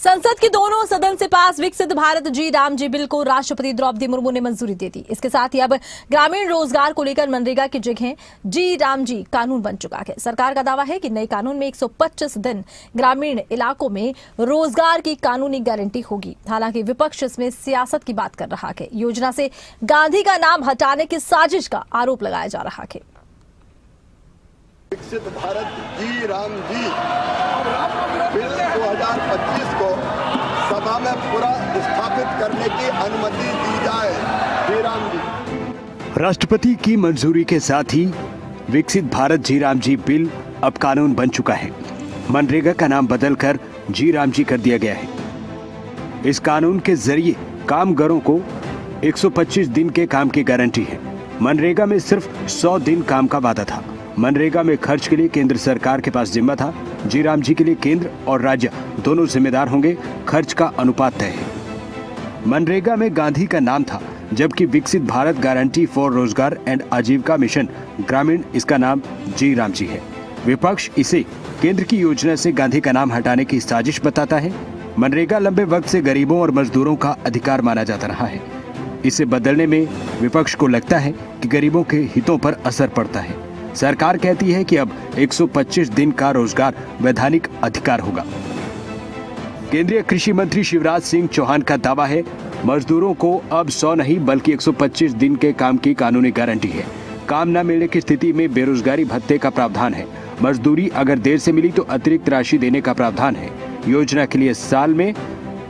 संसद के दोनों सदन से पास विकसित भारत जी राम जी बिल को राष्ट्रपति द्रौपदी मुर्मू ने मंजूरी दे दी। इसके साथ ही अब ग्रामीण रोजगार को लेकर मनरेगा की जगह जी राम जी कानून बन चुका है। सरकार का दावा है कि नए कानून में 125 दिन ग्रामीण इलाकों में रोजगार की कानूनी गारंटी होगी। हालांकि विपक्ष इसमें सियासत की बात कर रहा है। योजना से गांधी का नाम हटाने की साजिश का आरोप लगाया जा रहा है। विकसित भारत जी राम जी बिल 2025 को सभा में पूरा स्थापित करने की अनुमति दी जाए। जी राम जी। राष्ट्रपति की मंजूरी के साथ ही विकसित भारत जी राम जी बिल अब कानून बन चुका है। मनरेगा का नाम बदलकर जी राम जी कर दिया गया है। इस कानून के जरिए कामगारों को 125 दिन के काम की गारंटी है। मनरेगा में सिर्फ 100 दिन काम का वादा था। मनरेगा में खर्च के लिए केंद्र सरकार के पास जिम्मा था। जी राम जी के लिए केंद्र और राज्य दोनों जिम्मेदार होंगे। खर्च का अनुपात तय है। मनरेगा में गांधी का नाम था, जबकि विकसित भारत गारंटी फॉर रोजगार एंड आजीविका मिशन ग्रामीण इसका नाम जी राम जी है। विपक्ष इसे केंद्र की योजना से गांधी का नाम हटाने की साजिश बताता है। मनरेगा लंबे वक्त से गरीबों और मजदूरों का अधिकार माना जाता रहा है। इसे बदलने में विपक्ष को लगता है कि गरीबों के हितों पर असर पड़ता है। सरकार कहती है कि अब 125 दिन का रोजगार वैधानिक अधिकार होगा। केंद्रीय कृषि मंत्री शिवराज सिंह चौहान का दावा है, मजदूरों को अब 100 नहीं बल्कि 125 दिन के काम की कानूनी गारंटी है। काम न मिलने की स्थिति में बेरोजगारी भत्ते का प्रावधान है। मजदूरी अगर देर से मिली तो अतिरिक्त राशि देने का प्रावधान है। योजना के लिए साल में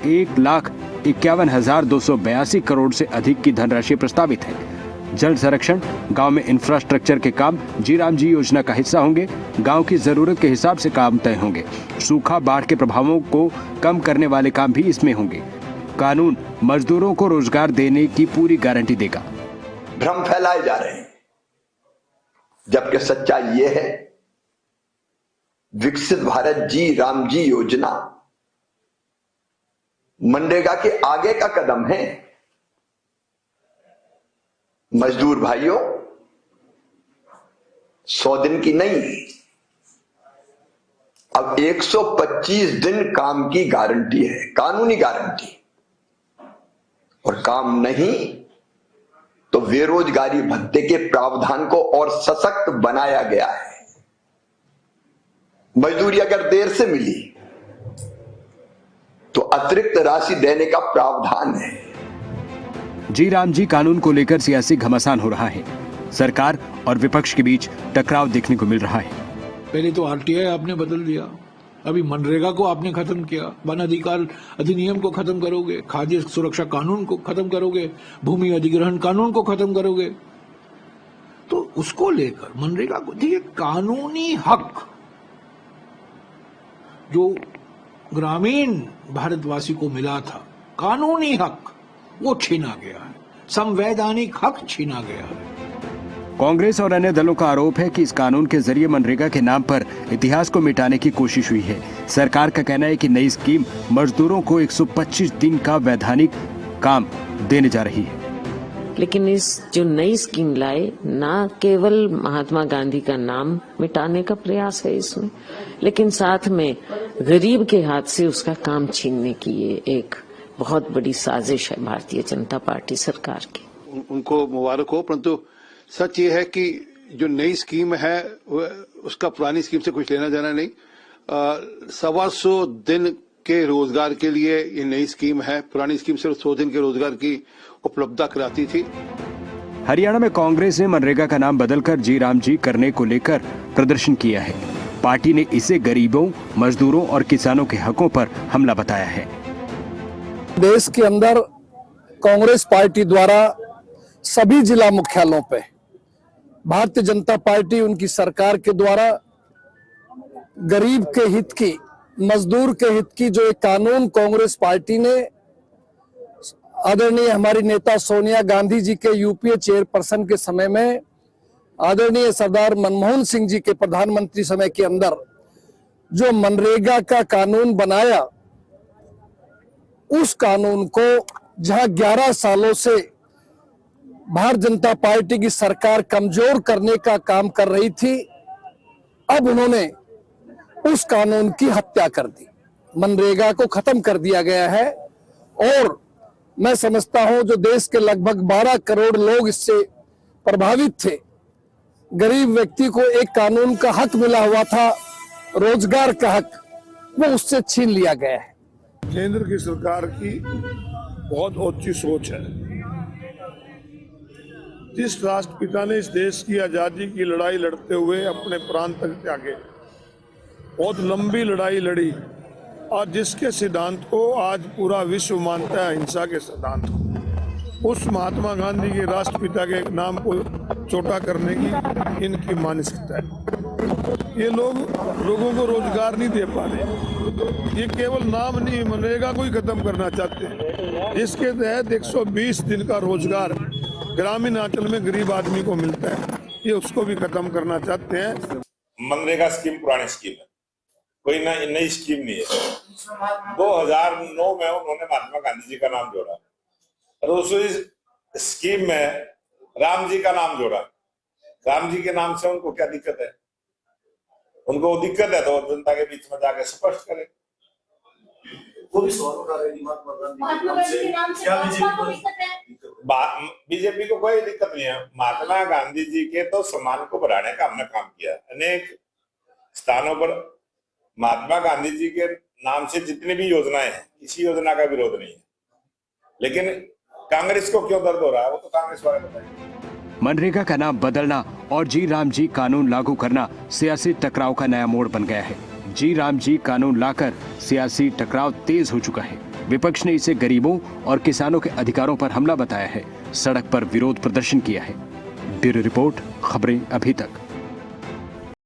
1,51,282 करोड़ से अधिक की धनराशि प्रस्तावित है। जल संरक्षण, गांव में इंफ्रास्ट्रक्चर के काम जी राम जी योजना का हिस्सा होंगे। गांव की जरूरत के हिसाब से काम तय होंगे। सूखा, बाढ़ के प्रभावों को कम करने वाले काम भी इसमें होंगे। कानून मजदूरों को रोजगार देने की पूरी गारंटी देगा। भ्रम फैलाए जा रहे हैं, जबकि सच्चाई ये है, विकसित भारत जी राम जी योजना मनरेगा के आगे का कदम है। मजदूर भाइयों, 100 दिन की नहीं, अब 125 दिन काम की गारंटी है, कानूनी गारंटी। और काम नहीं तो बेरोजगारी भत्ते के प्रावधान को और सशक्त बनाया गया है। मजदूरी अगर देर से मिली तो अतिरिक्त राशि देने का प्रावधान है। जी राम जी कानून को लेकर सियासी घमासान हो रहा है। सरकार और विपक्ष के बीच टकराव देखने को मिल रहा है। पहले तो आरटीआई आपने बदल दिया, अभी मनरेगा को आपने खत्म किया, वन अधिकार अधिनियम को खत्म करोगे, खाद्य सुरक्षा कानून को खत्म करोगे, भूमि अधिग्रहण कानून को खत्म करोगे। तो उसको लेकर मनरेगा को, देखिए, कानूनी हक जो ग्रामीण भारतवासी को मिला था, कानूनी हक वो छीना गया है, संवैधानिक हक छीना गया है। कांग्रेस और अन्य दलों का आरोप है कि इस कानून के जरिए मनरेगा के नाम पर इतिहास को मिटाने की कोशिश हुई है। सरकार का कहना है कि नई स्कीम मजदूरों को 125 दिन का वैधानिक काम देने जा रही है। लेकिन इस जो नई स्कीम लाए, ना केवल महात्मा गांधी का नाम मिटाने का प्रयास है इसमें, लेकिन साथ में गरीब के हाथ से उसका काम छीनने की ये एक बहुत बड़ी साजिश है भारतीय जनता पार्टी सरकार की। उनको मुबारक हो, परंतु सच ये है कि जो नई स्कीम है उसका पुरानी स्कीम से कुछ लेना देना नहीं। 125 दिन के रोजगार के लिए ये नई स्कीम है। पुरानी स्कीम सिर्फ 100 दिन के रोजगार की उपलब्धता कराती थी। हरियाणा में कांग्रेस ने मनरेगा का नाम बदलकर जी राम जी करने को लेकर प्रदर्शन किया है। पार्टी ने इसे गरीबों, मजदूरों और किसानों के हकों पर हमला बताया है। देश के अंदर कांग्रेस पार्टी द्वारा सभी जिला मुख्यालयों पे भारतीय जनता पार्टी, उनकी सरकार के द्वारा गरीब के हित की, मजदूर के हित की जो एक कानून कांग्रेस पार्टी ने आदरणीय हमारी नेता सोनिया गांधी जी के यूपीए चेयरपर्सन के समय में, आदरणीय सरदार मनमोहन सिंह जी के प्रधानमंत्री समय के अंदर जो मनरेगा का कानून बनाया, उस कानून को जहां 11 सालों से भारतीय जनता पार्टी की सरकार कमजोर करने का काम कर रही थी, अब उन्होंने उस कानून की हत्या कर दी। मनरेगा को खत्म कर दिया गया है और मैं समझता हूं जो देश के लगभग 12 करोड़ लोग इससे प्रभावित थे, गरीब व्यक्ति को एक कानून का हक मिला हुआ था, रोजगार का हक, वो उससे छीन लिया गया है। केंद्र की सरकार की बहुत ऊंची सोच है। जिस राष्ट्रपिता ने इस देश की आजादी की लड़ाई लड़ते हुए अपने प्राण तक त्यागे, बहुत लंबी लड़ाई लड़ी और जिसके सिद्धांत को आज पूरा विश्व मानता है, अहिंसा के सिद्धांत को, उस महात्मा गांधी के राष्ट्रपिता के एक नाम को छोटा करने की इनकी मानसिकता है। ये लोगों को रोजगार नहीं दे पा रहे, ये केवल नाम नहीं, मनरेगा को ही खत्म करना चाहते हैं। इसके तहत 120 दिन का रोजगार ग्रामीण अंचल में गरीब आदमी को मिलता है, ये उसको भी खत्म करना चाहते हैं। मनरेगा स्कीम पुरानी स्कीम है, कोई नई स्कीम नहीं है। 2009 में उन्होंने महात्मा गांधी जी का नाम जोड़ा और उस स्कीम में राम जी का नाम जोड़ा। राम जी के नाम से उनको क्या दिक्कत है? उनको वो दिक्कत है तो जनता के बीच में जाके स्पष्ट करें। वो भी सवाल उठा रहे हैं महात्मा गांधी के नाम से क्या बीजेपी को कोई दिक्कत नहीं है। महात्मा गांधी जी के तो सम्मान को बढ़ाने का हमने काम किया। अनेक स्थानों पर महात्मा गांधी जी के नाम से जितनी भी योजनाएं हैं, किसी योजना का विरोध नहीं है, लेकिन कांग्रेस को क्यों दर्द हो रहा है वो तो कांग्रेस वाले बताएंगे। मनरेगा का नाम बदलना और जी राम जी कानून लागू करना सियासी टकराव का नया मोड़ बन गया है। जी राम जी कानून लाकर सियासी टकराव तेज हो चुका है। विपक्ष ने इसे गरीबों और किसानों के अधिकारों पर हमला बताया है, सड़क पर विरोध प्रदर्शन किया है। ब्यूरो रिपोर्ट, खबरें अभी तक।